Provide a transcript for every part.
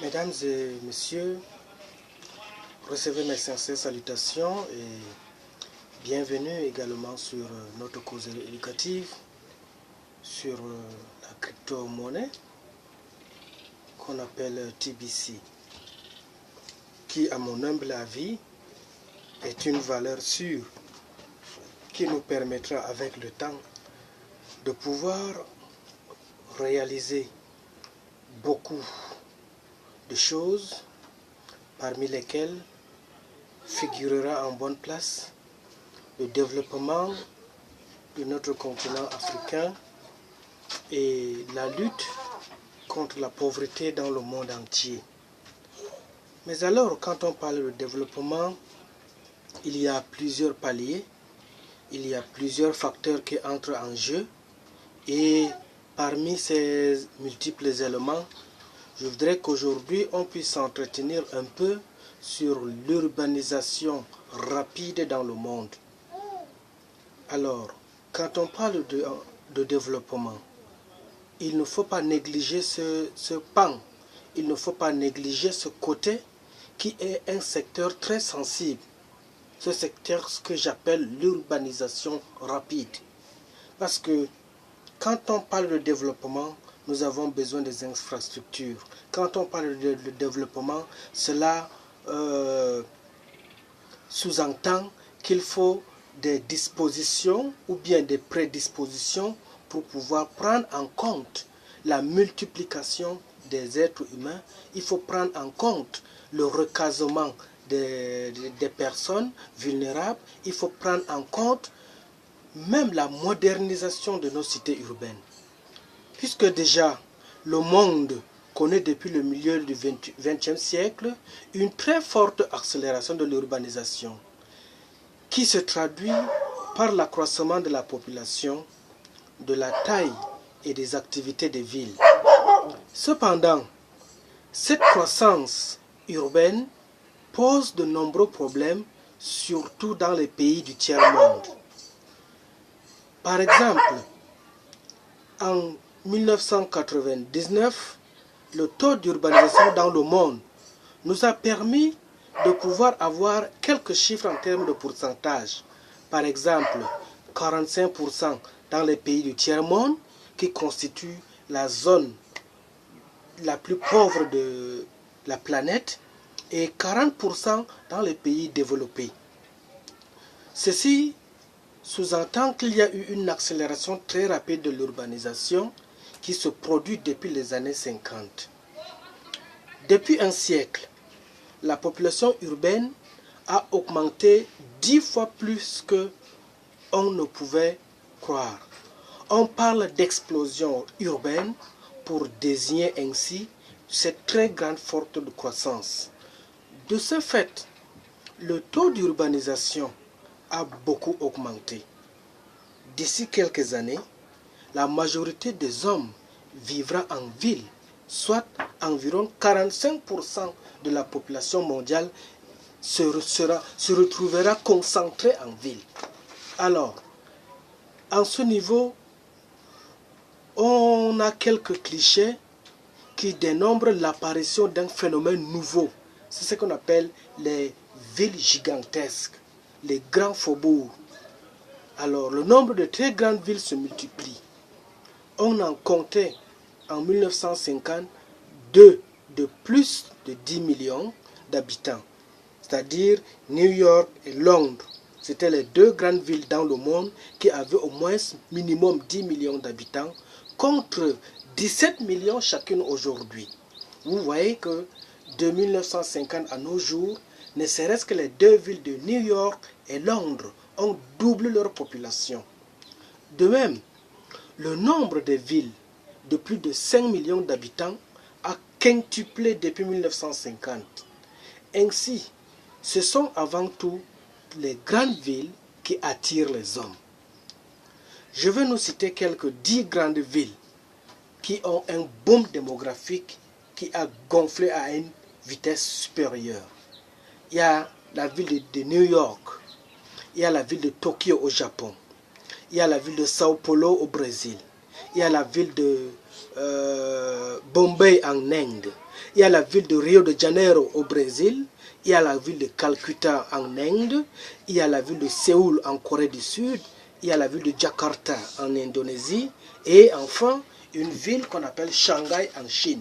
Mesdames et messieurs, recevez mes sincères salutations et bienvenue également sur notre causerie éducative sur la crypto-monnaie qu'on appelle TBC, qui à mon humble avis est une valeur sûre qui nous permettra avec le temps de pouvoir réaliser beaucoup de choses, parmi lesquelles figurera en bonne place le développement de notre continent africain et la lutte contre la pauvreté dans le monde entier. Mais alors, quand on parle de développement, il y a plusieurs paliers, il y a plusieurs facteurs qui entrent en jeu, et parmi ces multiples éléments, je voudrais qu'aujourd'hui on puisse s'entretenir un peu sur l'urbanisation rapide dans le monde. Alors, quand on parle de développement, il ne faut pas négliger ce pan, il ne faut pas négliger ce côté qui est un secteur très sensible. Ce secteur, ce que j'appelle l'urbanisation rapide. Parce que quand on parle de développement, nous avons besoin des infrastructures. Quand on parle de développement, cela sous-entend qu'il faut des dispositions ou bien des prédispositions pour pouvoir prendre en compte la multiplication des êtres humains. Il faut prendre en compte le recasement des personnes vulnérables. Il faut prendre en compte même la modernisation de nos cités urbaines. Puisque déjà, le monde connaît depuis le milieu du XXe siècle une très forte accélération de l'urbanisation qui se traduit par l'accroissement de la population, de la taille et des activités des villes. Cependant, cette croissance urbaine pose de nombreux problèmes, surtout dans les pays du tiers-monde. Par exemple, en 1999, le taux d'urbanisation dans le monde nous a permis de pouvoir avoir quelques chiffres en termes de pourcentage. Par exemple, 45% dans les pays du tiers-monde, qui constituent la zone la plus pauvre de la planète, et 40% dans les pays développés. Ceci sous-entend qu'il y a eu une accélération très rapide de l'urbanisation qui se produit depuis les années 50. Depuis un siècle, la population urbaine a augmenté 10 fois plus que on ne pouvait croire. On parle d'explosion urbaine pour désigner ainsi cette très grande forte de croissance. De ce fait, le taux d'urbanisation a beaucoup augmenté. D'ici quelques années, la majorité des hommes vivra en ville, soit environ 45% de la population mondiale se retrouvera concentrée en ville. Alors, en ce niveau, on a quelques clichés qui dénombrent l'apparition d'un phénomène nouveau. C'est ce qu'on appelle les villes gigantesques, les grands faubourgs. Alors, le nombre de très grandes villes se multiplie. On en comptait en 1950 deux de plus de 10 millions d'habitants, c'est-à-dire New York et Londres. C'était les deux grandes villes dans le monde qui avaient au moins minimum 10 millions d'habitants, contre 17 millions chacune aujourd'hui. Vous voyez que de 1950 à nos jours, ne serait-ce que les deux villes de New York et Londres ont doublé leur population. De même, le nombre de villes de plus de 5 millions d'habitants a quintuplé depuis 1950. Ainsi, ce sont avant tout les grandes villes qui attirent les hommes. Je vais nous citer quelques 10 grandes villes qui ont un boom démographique qui a gonflé à une vitesse supérieure. Il y a la ville de New York, il y a la ville de Tokyo au Japon, il y a la ville de Sao Paulo au Brésil, il y a la ville de Bombay en Inde, il y a la ville de Rio de Janeiro au Brésil, il y a la ville de Calcutta en Inde, il y a la ville de Séoul en Corée du Sud, il y a la ville de Jakarta en Indonésie, et enfin une ville qu'on appelle Shanghai en Chine.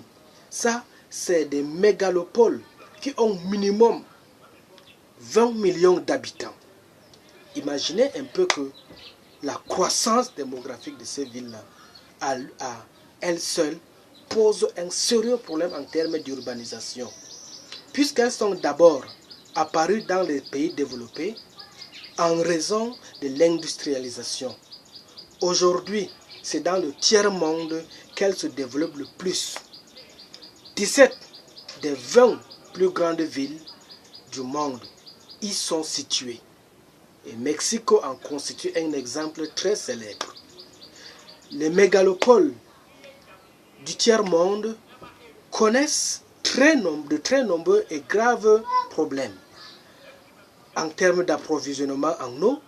Ça, c'est des mégalopoles qui ont minimum 20 millions d'habitants. Imaginez un peu que la croissance démographique de ces villes-là, à elle seule, pose un sérieux problème en termes d'urbanisation. Puisqu'elles sont d'abord apparues dans les pays développés en raison de l'industrialisation. Aujourd'hui, c'est dans le tiers-monde qu'elles se développent le plus. 17 des 20 plus grandes villes du monde y sont situées. Et Mexico en constitue un exemple très célèbre. Les mégalopoles du tiers-monde connaissent de très nombreux et graves problèmes en termes d'approvisionnement en eau,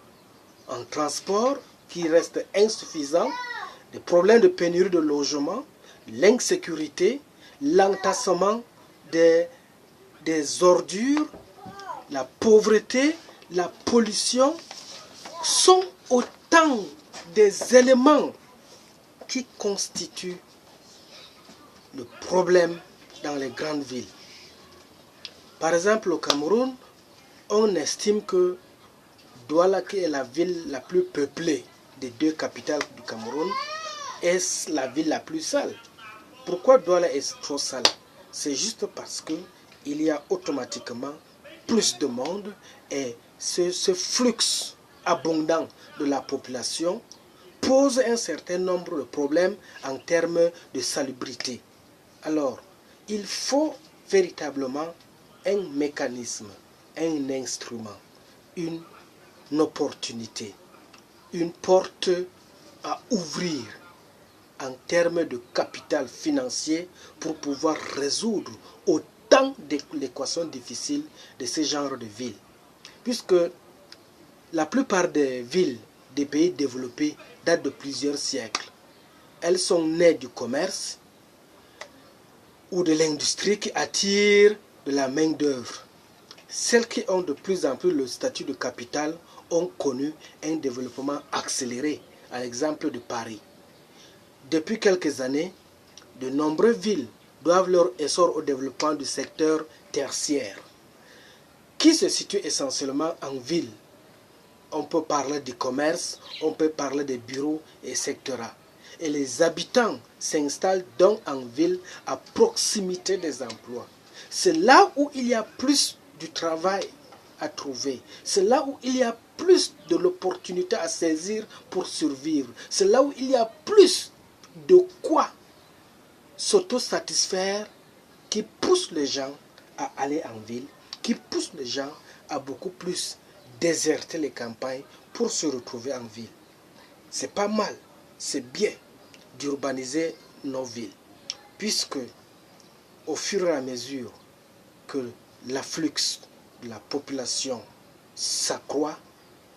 en transport qui reste insuffisant, des problèmes de pénurie de logement, l'insécurité, l'entassement des ordures, la pauvreté, la pollution sont autant des éléments qui constituent le problème dans les grandes villes. Par exemple, au Cameroun, on estime que Douala, qui est la ville la plus peuplée des deux capitales du Cameroun, est la ville la plus sale. Pourquoi Douala est trop sale? C'est juste parce qu'il y a automatiquement plus de monde et ce flux abondant de la population pose un certain nombre de problèmes en termes de salubrité. Alors, il faut véritablement un mécanisme, un instrument, une opportunité, une porte à ouvrir en termes de capital financier pour pouvoir résoudre autant de l'équation difficile de ce genre de villes. Puisque la plupart des villes des pays développés datent de plusieurs siècles. Elles sont nées du commerce ou de l'industrie qui attire de la main-d'œuvre. Celles qui ont de plus en plus le statut de capitale ont connu un développement accéléré, à l'exemple de Paris. Depuis quelques années, de nombreuses villes doivent leur essor au développement du secteur tertiaire, qui se situe essentiellement en ville. On peut parler du commerce, on peut parler des bureaux, etc. Et les habitants s'installent donc en ville à proximité des emplois. C'est là où il y a plus du travail à trouver. C'est là où il y a plus de l'opportunité à saisir pour survivre. C'est là où il y a plus de quoi s'autosatisfaire qui pousse les gens à aller en ville, qui pousse les gens à beaucoup plus déserter les campagnes pour se retrouver en ville. C'est pas mal, c'est bien d'urbaniser nos villes, puisque au fur et à mesure que l'afflux de la population s'accroît,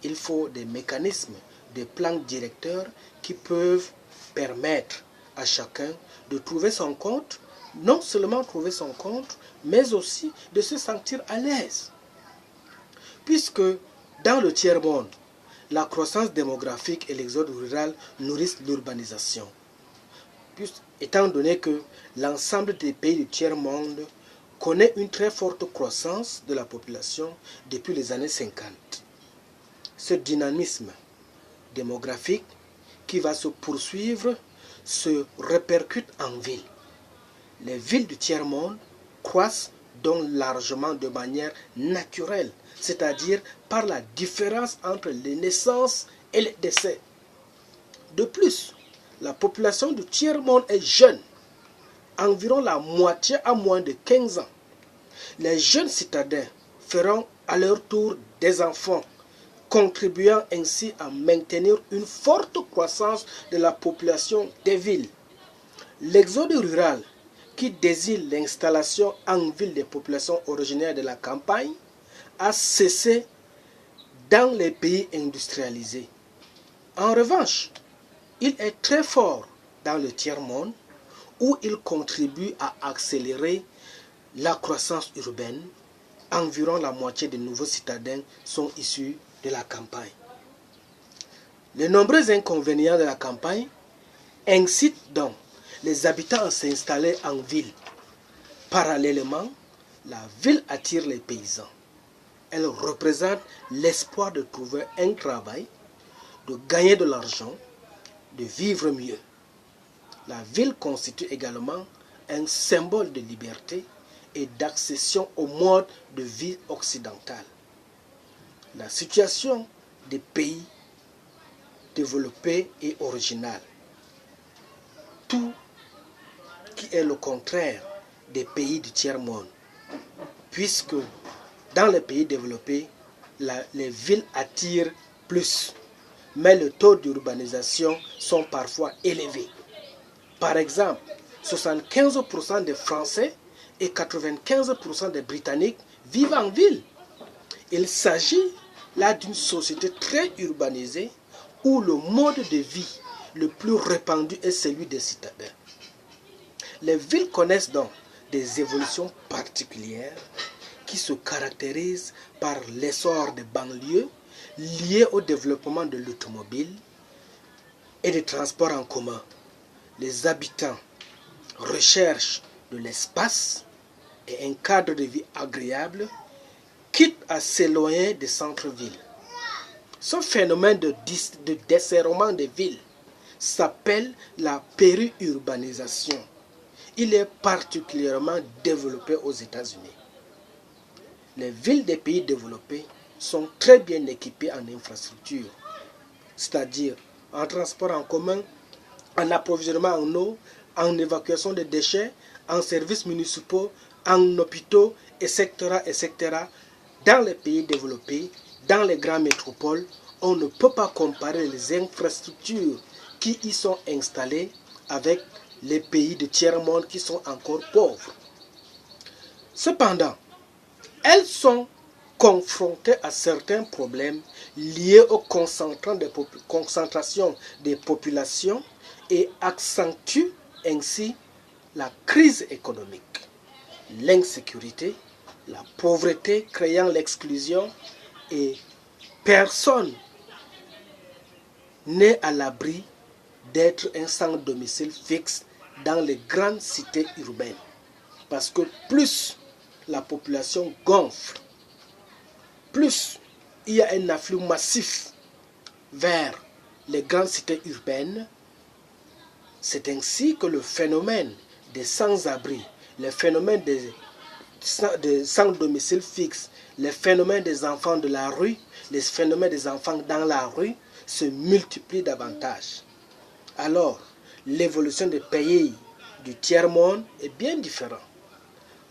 il faut des mécanismes, des plans directeurs qui peuvent permettre à chacun de trouver son compte, non seulement trouver son compte, mais aussi de se sentir à l'aise. Puisque dans le tiers-monde, la croissance démographique et l'exode rural nourrissent l'urbanisation. Étant donné que l'ensemble des pays du tiers-monde connaît une très forte croissance de la population depuis les années 50. Ce dynamisme démographique qui va se poursuivre se répercute en ville. Les villes du tiers-monde croissent donc largement de manière naturelle, c'est-à-dire par la différence entre les naissances et les décès. De plus, la population du tiers-monde est jeune, environ la moitié à moins de 15 ans. Les jeunes citadins feront à leur tour des enfants, contribuant ainsi à maintenir une forte croissance de la population des villes. L'exode rural, qui désigne l'installation en ville des populations originaires de la campagne, a cessé dans les pays industrialisés. En revanche, il est très fort dans le tiers-monde où il contribue à accélérer la croissance urbaine, environ la moitié des nouveaux citadins sont issus de la campagne. Les nombreux inconvénients de la campagne incitent donc les habitants à s'installer en ville. Parallèlement, la ville attire les paysans. Elle représente l'espoir de trouver un travail, de gagner de l'argent, de vivre mieux. La ville constitue également un symbole de liberté et d'accession au mode de vie occidental. La situation des pays développés est originale. Tout qui est le contraire des pays du tiers-monde, puisque dans les pays développés, les villes attirent plus, mais le taux d'urbanisation sont parfois élevés. Par exemple, 75% des Français et 95% des Britanniques vivent en ville. Il s'agit là d'une société très urbanisée où le mode de vie le plus répandu est celui des citadins. Les villes connaissent donc des évolutions particulières qui se caractérisent par l'essor des banlieues liées au développement de l'automobile et des transports en commun. Les habitants recherchent de l'espace et un cadre de vie agréable, quitte à s'éloigner des centres-villes. Ce phénomène de desserrement des villes s'appelle la périurbanisation. Il est particulièrement développé aux États-Unis. Les villes des pays développés sont très bien équipées en infrastructures, c'est-à-dire en transport en commun, en approvisionnement en eau, en évacuation des déchets, en services municipaux, en hôpitaux, etc., etc. Dans les pays développés, dans les grandes métropoles, on ne peut pas comparer les infrastructures qui y sont installées avec les pays de tiers-monde qui sont encore pauvres. Cependant, elles sont confrontées à certains problèmes liés aux concentrations des populations et accentuent ainsi la crise économique, l'insécurité, la pauvreté créant l'exclusion et personne n'est à l'abri d'être un sans domicile fixe dans les grandes cités urbaines. Parce que plus la population gonfle, plus il y a un afflux massif vers les grandes cités urbaines. C'est ainsi que le phénomène des sans-abri, le phénomène des sans domicile fixe, le phénomène des enfants de la rue, les phénomènes des enfants dans la rue se multiplient davantage. Alors, l'évolution des pays du tiers-monde est bien différente.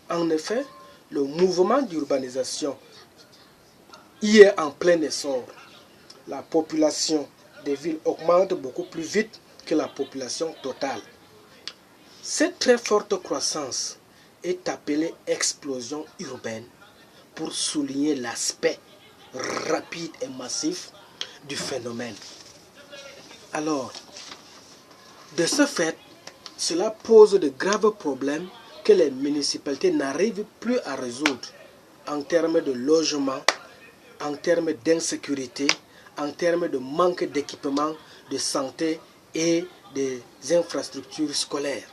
En effet, le mouvement d'urbanisation y est en plein essor. La population des villes augmente beaucoup plus vite que la population totale. Cette très forte croissance est appelée explosion urbaine pour souligner l'aspect rapide et massif du phénomène. Alors, de ce fait, cela pose de graves problèmes que les municipalités n'arrivent plus à résoudre en termes de logement, en termes d'insécurité, en termes de manque d'équipement, de santé et des infrastructures scolaires.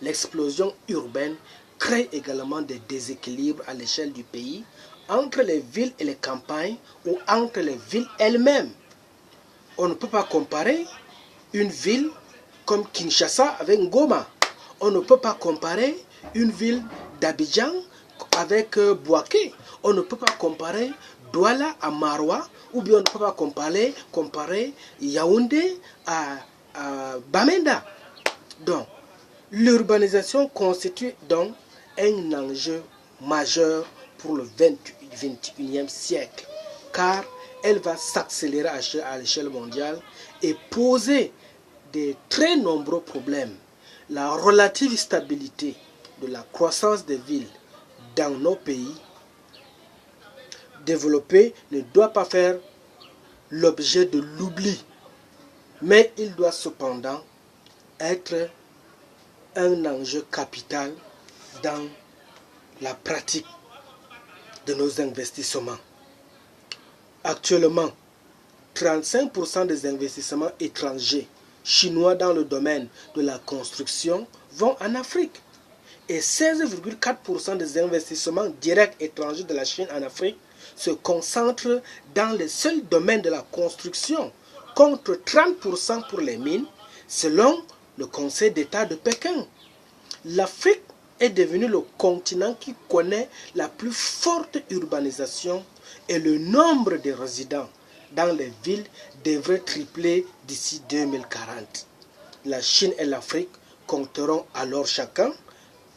L'explosion urbaine crée également des déséquilibres à l'échelle du pays entre les villes et les campagnes ou entre les villes elles-mêmes. On ne peut pas comparer une ville comme Kinshasa avec Goma. On ne peut pas comparer une ville d'Abidjan avec Bouaké. On ne peut pas comparer Douala à Maroua, ou bien on ne peut pas comparer Yaoundé à Bamenda. Donc, l'urbanisation constitue donc un enjeu majeur pour le 21e siècle, car elle va s'accélérer à l'échelle mondiale et poser de très nombreux problèmes. La relative stabilité de la croissance des villes dans nos pays développés ne doit pas faire l'objet de l'oubli, mais il doit cependant être un enjeu capital dans la pratique de nos investissements. Actuellement, 35% des investissements étrangers chinois dans le domaine de la construction vont en Afrique. Et 16,4% des investissements directs étrangers de la Chine en Afrique se concentrent dans le seul domaine de la construction, contre 30% pour les mines, selon le Conseil d'État de Pékin. L'Afrique est devenue le continent qui connaît la plus forte urbanisation et le nombre de résidents dans les villes devrait tripler d'ici 2040. La Chine et l'Afrique compteront alors chacun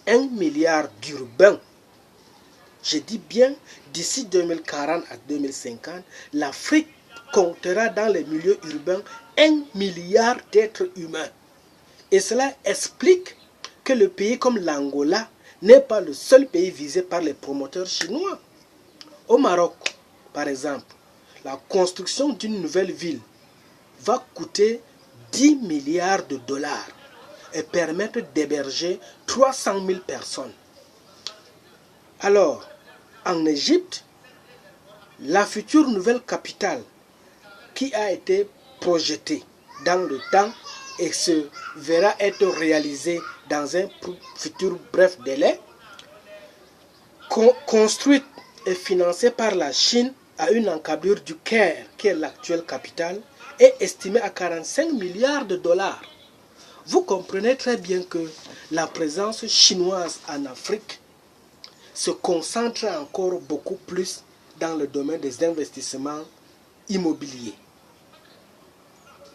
1 milliard d'urbains. Je dis bien, d'ici 2040 à 2050, l'Afrique comptera dans les milieux urbains 1 milliard d'êtres humains. Et cela explique que le pays comme l'Angola n'est pas le seul pays visé par les promoteurs chinois. Au Maroc, par exemple, la construction d'une nouvelle ville va coûter 10 milliards de dollars et permettre d'héberger 300 000 personnes. Alors, en Égypte, la future nouvelle capitale qui a été projetée dans le temps et se verra être réalisée dans un futur bref délai, construite et financée par la Chine à une encablure du Caire, qui est l'actuelle capitale, est estimée à 45 milliards de dollars. Vous comprenez très bien que la présence chinoise en Afrique se concentre encore beaucoup plus dans le domaine des investissements immobiliers.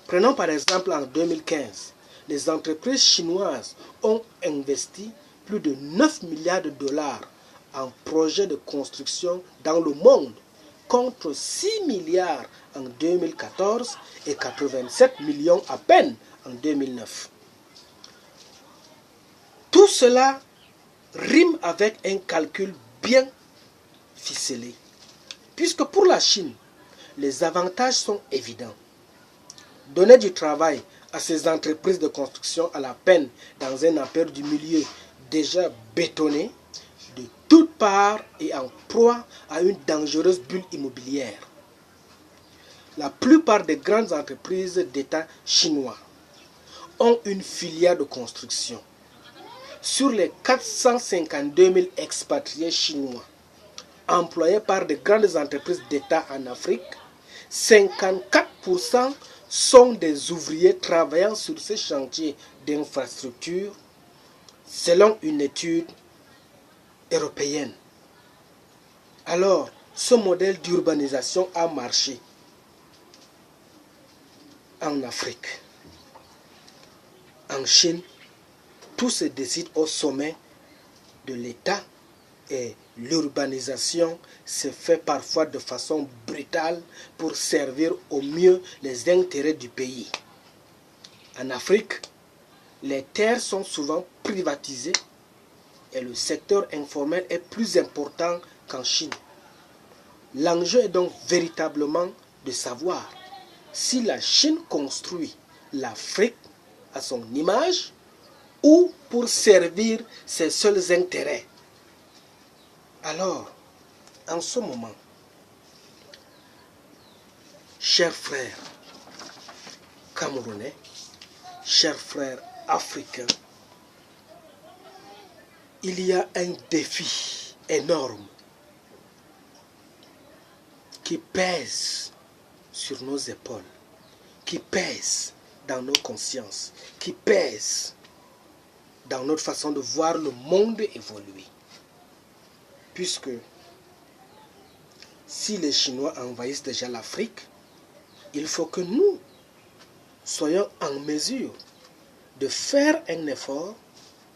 Prenons par exemple en 2015, les entreprises chinoises ont investi plus de 9 milliards de dollars en projets de construction dans le monde, contre 6 milliards en 2014 et 87 millions à peine en 2009. Tout cela rime avec un calcul bien ficelé, puisque pour la Chine, les avantages sont évidents. Donner du travail à ces entreprises de construction à la peine dans un empire du milieu déjà bétonné, de toutes parts et en proie à une dangereuse bulle immobilière. La plupart des grandes entreprises d'État chinois ont une filière de construction. Sur les 452 000 expatriés chinois employés par de grandes entreprises d'État en Afrique, 54% sont des ouvriers travaillant sur ces chantiers d'infrastructure, selon une étude européenne. Alors, ce modèle d'urbanisation a marché en Afrique. En Chine, tout se décide au sommet de l'État et l'urbanisation se fait parfois de façon brutale pour servir au mieux les intérêts du pays. En Afrique, les terres sont souvent privatisées et le secteur informel est plus important qu'en Chine. L'enjeu est donc véritablement de savoir si la Chine construit l'Afrique à son image ou pour servir ses seuls intérêts. Alors, en ce moment, chers frères camerounais, chers frères africains, il y a un défi énorme qui pèse sur nos épaules, qui pèse dans nos consciences, qui pèse dans notre façon de voir le monde évoluer. Puisque si les Chinois envahissent déjà l'Afrique, il faut que nous soyons en mesure de faire un effort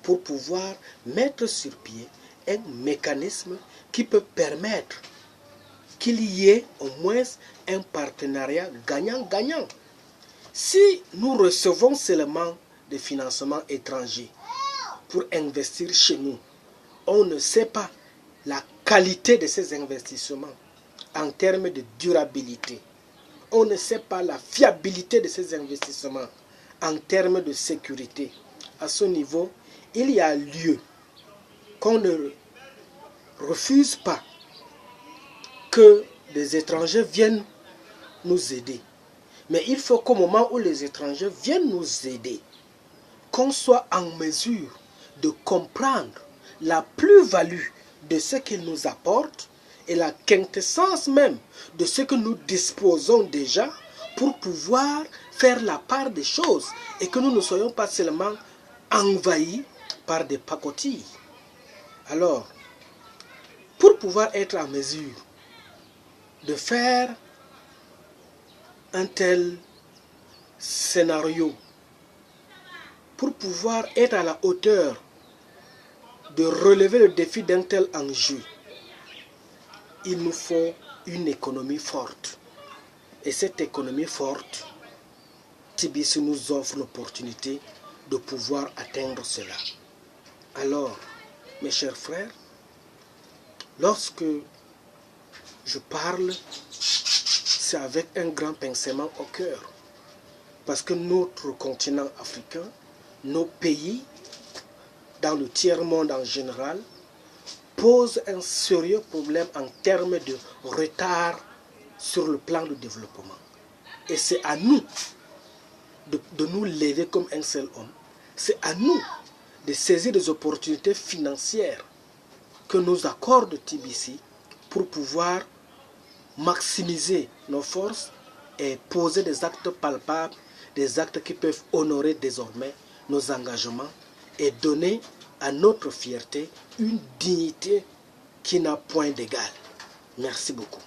pour pouvoir mettre sur pied un mécanisme qui peut permettre qu'il y ait au moins un partenariat gagnant-gagnant. Si nous recevons seulement des financements étrangers pour investir chez nous, on ne sait pas la qualité de ces investissements en termes de durabilité. On ne sait pas la fiabilité de ces investissements en termes de sécurité. À ce niveau, il y a lieu qu'on ne refuse pas que des étrangers viennent nous aider. Mais il faut qu'au moment où les étrangers viennent nous aider, qu'on soit en mesure de comprendre la plus-value de ce qu'ils nous apportent et la quintessence même de ce que nous disposons déjà pour pouvoir faire la part des choses et que nous ne soyons pas seulement envahis par des pacotilles. Alors, pour pouvoir être en mesure de faire un tel scénario, pour pouvoir être à la hauteur de relever le défi d'un tel enjeu, il nous faut une économie forte. Et cette économie forte, TBC nous offre l'opportunité de pouvoir atteindre cela. Alors, mes chers frères, lorsque je parle, c'est avec un grand pincement au cœur. Parce que notre continent africain, nos pays, dans le tiers-monde en général, posent un sérieux problème en termes de retard sur le plan du développement. Et c'est à nous de nous lever comme un seul homme. C'est à nous de saisir des opportunités financières que nous accorde TBC pour pouvoir maximiser nos forces et poser des actes palpables, des actes qui peuvent honorer désormais nos engagements et donner à notre fierté une dignité qui n'a point d'égal. Merci beaucoup.